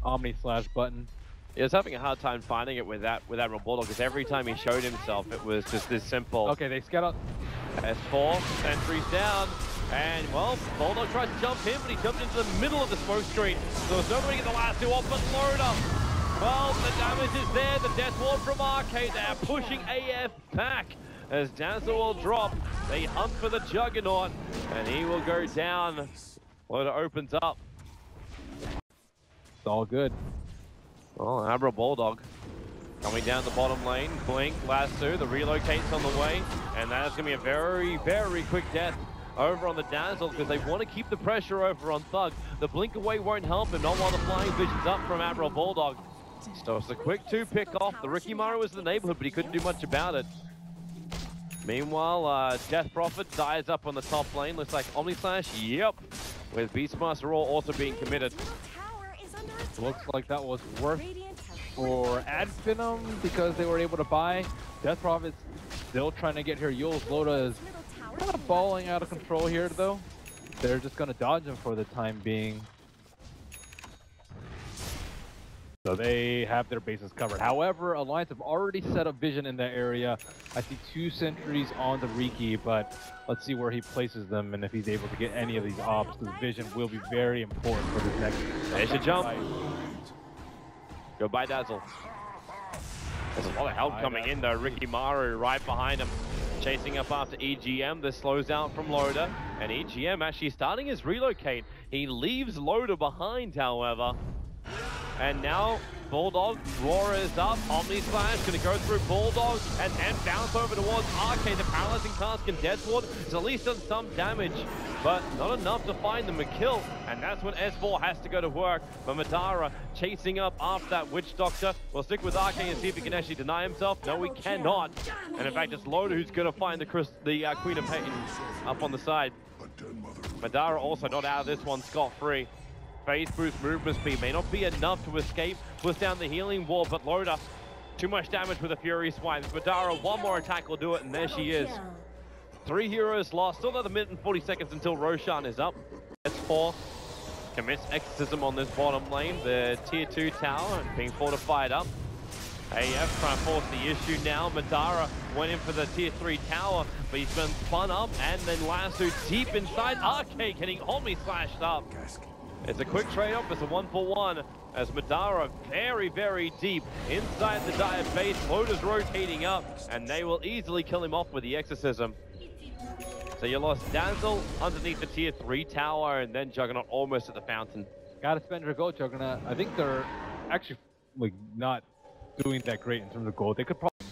Omni slash button. He was having a hard time finding it with Admiral Bulldog because every time he showed himself, it was just this simple. Okay, they scout out. S4, sentries down, and well, Bulldog tries to jump him, but he jumped into the middle of the smoke screen. So there's nobody in the last two off, but Loader. Well, the damage is there, the death ward from Arcade, they are pushing AF back. As Dazzle will drop, they hunt for the Juggernaut, and he will go down. Loader opens up. It's all good. Oh, Admiral Bulldog coming down the bottom lane. Blink, lasso, the relocate's on the way. And that is going to be a very, very quick death over on the Dazzle because they want to keep the pressure over on Thug. The blink away won't help him, not while the flying vision's up from Admiral Bulldog. So it's a quick 2 pick off. The Ricky Mara was in the neighborhood, but he couldn't do much about it. Meanwhile, Death Prophet dies up on the top lane. Looks like Omni Slash, yep. With Beastmaster Raw also being committed. Looks like that was worth for Finem because they were able to buy. Death Prophet's still trying to get here. Yule's Loda is kind of balling out of control here though. They're just going to dodge him for the time being. So they have their bases covered. However, Alliance have already set up vision in that area. I see 2 sentries on the Riki, but let's see where he places them and if he's able to get any of these ops, because vision will be very important for this next. There's a jump. Goodbye, Dazzle. There's a lot of help coming in though. Ricky Maru right behind him, chasing up after EGM. This slows out from Loader, and EGM actually starting his relocate. He leaves Loader behind, however. And now Bulldog, Roar is up, Omni Slash gonna go through Bulldog and bounce over towards Arcade. The paralyzing task and Death Ward has at least done some damage, but not enough to find them a kill. And that's when S4 has to go to work. But Madara chasing up after that Witch Doctor. We'll stick with Arcade and see if he can actually deny himself. No, he cannot. And in fact, it's Loader who's gonna find the Queen of Pain up on the side. Madara also not out of this one scot-free. Phase boost movement speed may not be enough to escape, push down the healing wall, but Loader, too much damage with a Fury Swipe. Madara, one more attack will do it, and there she is. 3 heroes lost, still another minute and 40 seconds until Roshan is up. S4 commits Exorcism on this bottom lane, the tier 2 tower being fortified up. AF trying to force the issue now. Madara went in for the tier 3 tower, but he's been spun up and then lasso deep inside. Arcade getting Omni slashed up. It's a quick trade-off, it's a 1-for-1 as Madara very, very deep inside the Dire base. Loader's rotating up, and they will easily kill him off with the Exorcism. So you lost Dazzle underneath the tier 3 tower, and then Juggernaut almost at the fountain. Gotta spend your gold, Juggernaut. I think they're actually like not doing that great in terms of gold. They could probably...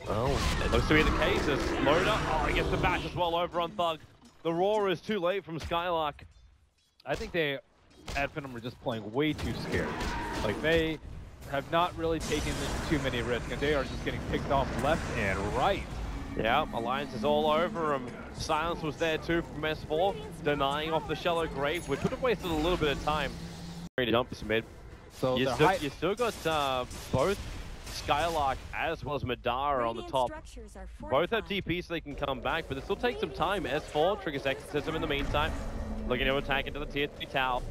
Oh, it looks to be the case as Loader, he gets the back as well over on Thug. The roar is too late from Skylark. I think they, Finem, are just playing way too scared. Like, they have not really taken too many risks, and they are just getting picked off left and right. Yeah, Alliance is all over him. Silence was there too from S4, denying off the shallow grave, which would have wasted a little bit of time. Ready to jump this mid. So you still got both Skylark as well as Madara on the top. Both have TP so they can come back, but it still takes some time. S4 triggers Exorcism in the meantime. Looking to attack into the tier 3 tower.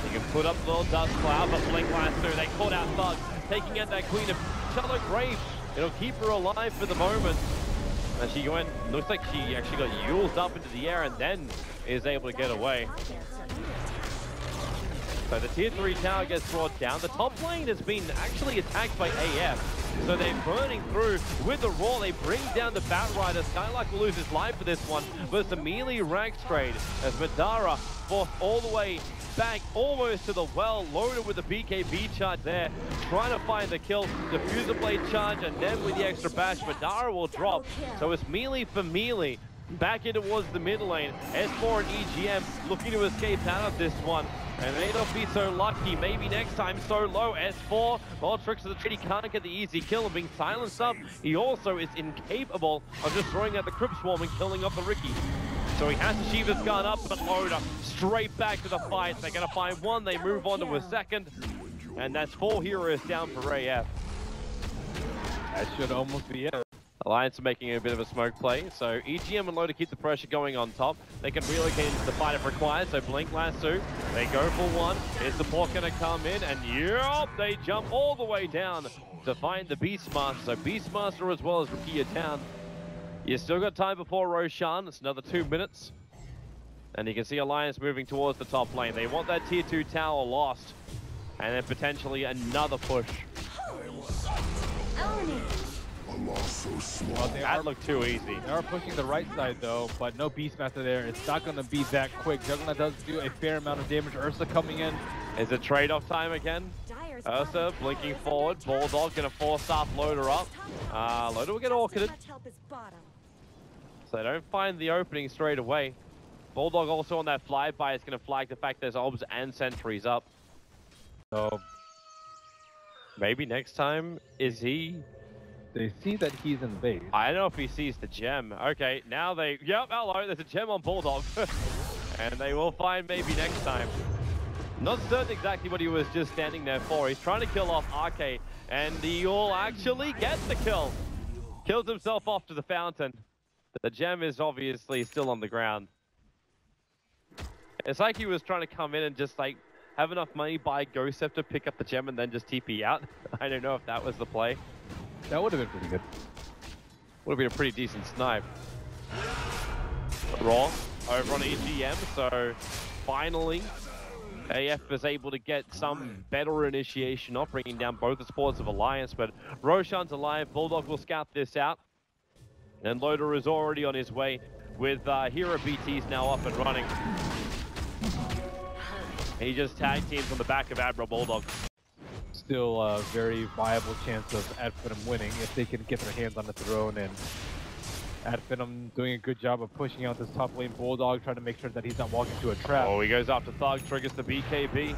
You can put up a little dust cloud, but Blink last through. They caught out Thug, taking out that Queen of Shallow Grave. It'll keep her alive for the moment. And she went, looks like she actually got Yule's up into the air and then is able to get away. So the tier 3 tower gets brought down. The top lane has been actually attacked by AF. So they're burning through with the Raw. They bring down the Bat Rider. Skylark will lose his life for this one. But it's a melee rank trade as Madara forced all the way back almost to the well. Loaded with the BKB charge there. Trying to find the kill. Diffuser blade charge and then with the extra bash, Madara will drop. So it's melee for melee. Back in towards the mid lane. S4 and EGM looking to escape out of this one. And may not be so lucky. Maybe next time so low. S4, all tricks of the trade. He can't get the easy kill and being silenced up. He also is incapable of just throwing out the Crypt Swarm and killing off the Ricky. So he has to sheave his gun up, but Loader straight back to the fight. They're going to find one. They move on to a second. And that's 4 heroes down for AF. That should almost be it. Alliance are making a bit of a smoke play, so EGM and Loda keep the pressure going on top. They can relocate into the fight if required, so Blink Lasso, they go for one. Is support gonna come in? And yup, they jump all the way down to find the Beastmaster. So Beastmaster as well as Rookie are down. You still got time before Roshan, it's another 2 minutes. And you can see Alliance moving towards the top lane. They want that tier 2 tower lost. And then potentially another push. Well, that looked too easy. They are pushing the right side though, but no Beastmaster there. It's not going to be that quick. Juggernaut does do a fair amount of damage. Ursa coming in. Is it trade-off time again? Ursa blinking forward. Bulldog going to force up Loda up. Loda will get orchided. So they don't find the opening straight away. Bulldog also on that flyby is going to flag the fact there's obs and sentries up. So maybe next time, is he... They see that he's in base. I don't know if he sees the gem. Okay, now they... Yep, hello, there's a gem on Bulldog. And they will find maybe next time. Not certain exactly what he was just standing there for. He's trying to kill off RK, and he will actually get the kill. Kills himself off to the fountain. The gem is obviously still on the ground. It's like he was trying to come in and just like have enough money, buy Ghost Scepter, pick up the gem, and then just TP out. I don't know if that was the play. That would have been pretty good. Would have been a pretty decent snipe. Raw over on EGM, so finally AF is able to get some better initiation off, bringing down both the supports of Alliance, but Roshan's alive. Bulldog will scout this out. And Loda is already on his way with Hero BTs now up and running. He just tag teams on the back of Admiral Bulldog. Still a very viable chance of Finem winning if they can get their hands on the throne, and Finem doing a good job of pushing out this top lane. Bulldog trying to make sure that he's not walking into a trap. Oh, he goes after Thug, triggers the BKB.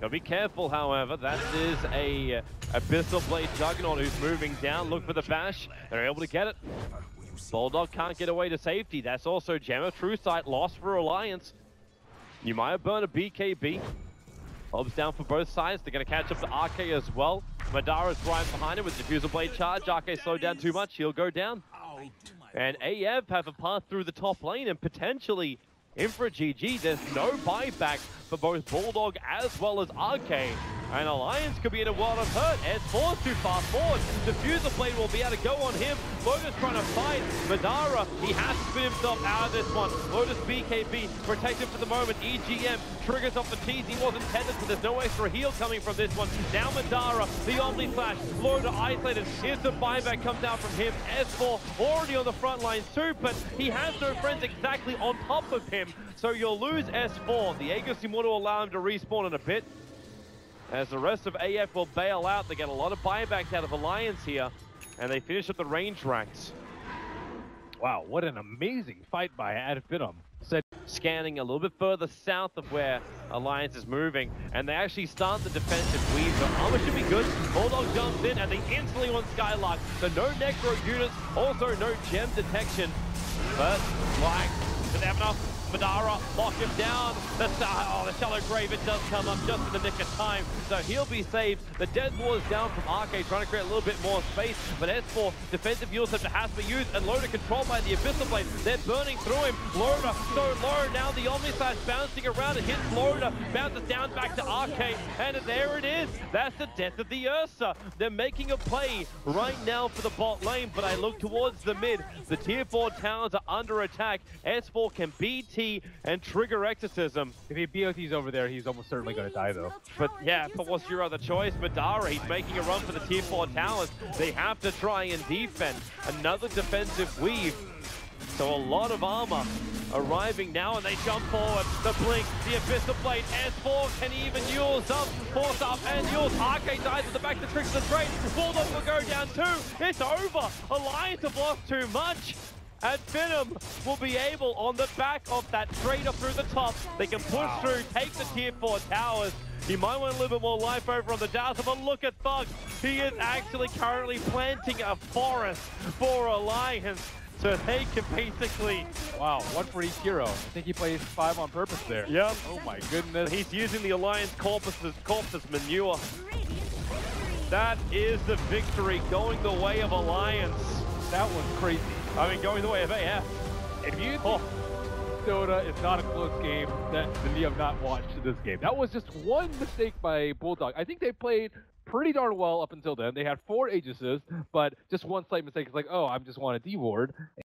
Gotta be careful, however. That is a Abyssal Blade Juggernaut who's moving down. Look for the bash. They're able to get it. Bulldog can't get away to safety. That's also Gem of True Sight lost for Alliance. You might have burned a BKB. Obs down for both sides. They're going to catch up to RK as well. Madara's right behind him with Diffusal Blade charge. RK slowed down too much. He'll go down. And AF have a path through the top lane and potentially in for a GG. There's no buyback for both Bulldog as well as RK. And Alliance could be in a world of hurt. S4's too far forward. Diffusal Blade will be able to go on him. Lotus trying to fight. Madara, he has to spin himself out of this one. Lotus BKB, protected for the moment. EGM triggers off the tease. He wasn't tethered, so there's no extra heal coming from this one. Now Madara, the Omni Flash. Loda isolated. Here's the buyback comes out from him. S4 already on the front line too, but he has no friends exactly on top of him. So you'll lose S4. The Aegis Immortal will allow him to respawn in a bit. As the rest of AF will bail out, they get a lot of buybacks out of Alliance here, and they finish up the range racks. Wow, what an amazing fight by Finem. Scanning a little bit further south of where Alliance is moving, and they actually start the defensive weave. So armor should be good. Bulldog jumps in, and they instantly want Skylark. So no Necro units, also no gem detection. But, like, do they have enough? Madara, lock him down. The Shallow Grave, it does come up just in the nick of time. So he'll be saved. The Dead Wall is down from RK, trying to create a little bit more space. But S4, defensive heal scepter has to be used, and Loda controlled by the Abyssal Blade. They're burning through him. Loda so low. Now the Omnislash bouncing around. It hits Loda, bounces down back to RK, and there it is. That's the death of the Ursa. They're making a play right now for the bot lane, but I look towards the mid. The tier 4 towers are under attack. S4 can BT and trigger Exorcism. If he BOT's over there, he's almost certainly going to die though. But yeah, but what's your other choice? Madara, he's making a run for the tier 4 towers. They have to try and defend. Another defensive weave. So a lot of armor arriving now, and they jump forward. The blink, the Abyssal Blade, S4 can even use up, force up and use. RK dies at the back, the tricks the trade. Bulldog will go down too. It's over. Alliance have lost too much. And Finem will be able, on the back of that trade up through the top, they can push through, take the tier 4 towers. He might want a little bit more life over on the Dazzle, but look at Thug. He is actually currently planting a forest for Alliance. So they can basically... Wow, one for each hero. I think he plays 5 on purpose there. Yep. Oh my goodness. He's using the Alliance corpse as manure. That is the victory going the way of Alliance. that was crazy. I mean, going the way of AF. If you think Dota is not a close game, then you have not watched this game. That was just one mistake by Bulldog. I think they played pretty darn well up until then. They had 4 Aegises, but just one slight mistake. It's like, oh, I just want a D ward.